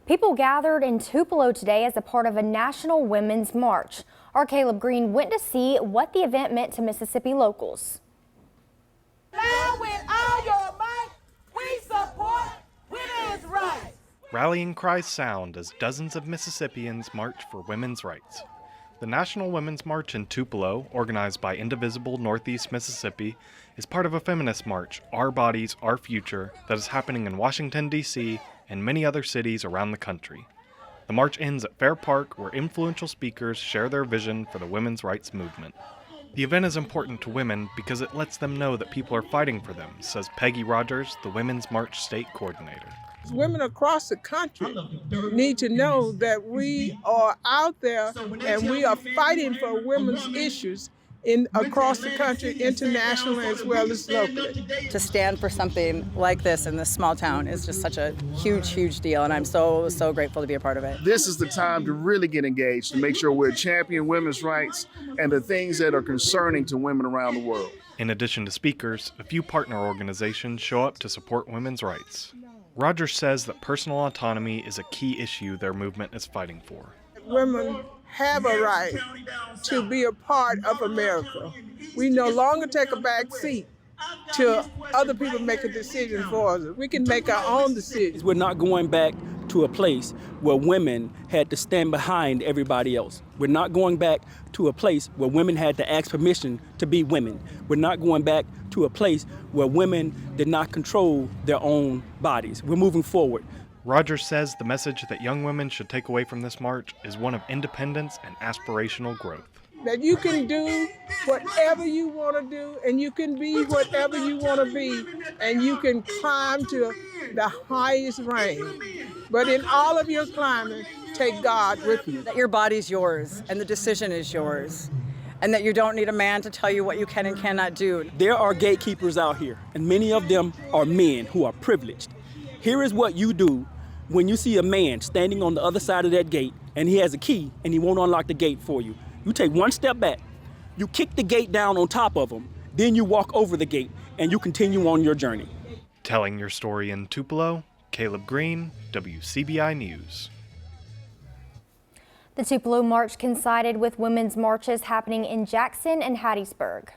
People gathered in Tupelo today as a part of a national women's march. Our Caleb Green went to see what the event meant to Mississippi locals. Now with all your might, we support women's rights. Rallying cries sound as dozens of Mississippians march for women's rights. The National Women's March in Tupelo, organized by Indivisible Northeast Mississippi, is part of a feminist march, Our Bodies, Our Future, that is happening in Washington, D.C. and many other cities around the country. The march ends at Fair Park, where influential speakers share their vision for the women's rights movement. The event is important to women because it lets them know that people are fighting for them, says Peggy Rogers, the Women's March State Coordinator. Women across the country need to know that we are out there and we are fighting for women's issues across the country, internationally as well as locally. To stand for something like this in this small town is just such a huge, huge deal, and I'm so grateful to be a part of it. This is the time to really get engaged, to make sure we're championing women's rights and the things that are concerning to women around the world. In addition to speakers, a few partner organizations show up to support women's rights. Rogers says that personal autonomy is a key issue their movement is fighting for. Women have a right to be a part of America. We no longer take a back seat to other people make a decision for us. We can make our own decisions. We're not going back to a place where women had to stand behind everybody else. We're not going back to a place where women had to ask permission to be women. We're not going back to a place where women did not control their own bodies. We're moving forward. Rogers says the message that young women should take away from this march is one of independence and aspirational growth. That you can do whatever you want to do, and you can be whatever you want to be, and you can climb to the highest range. But in all of your climbing, take God with you. That your body's yours, and the decision is yours, and that you don't need a man to tell you what you can and cannot do. There are gatekeepers out here, and many of them are men who are privileged. Here is what you do when you see a man standing on the other side of that gate, and he has a key, and he won't unlock the gate for you. You take one step back, you kick the gate down on top of him, then you walk over the gate, and you continue on your journey. Telling your story in Tupelo, Caleb Green, WCBI News. The Tupelo March coincided with women's marches happening in Jackson and Hattiesburg.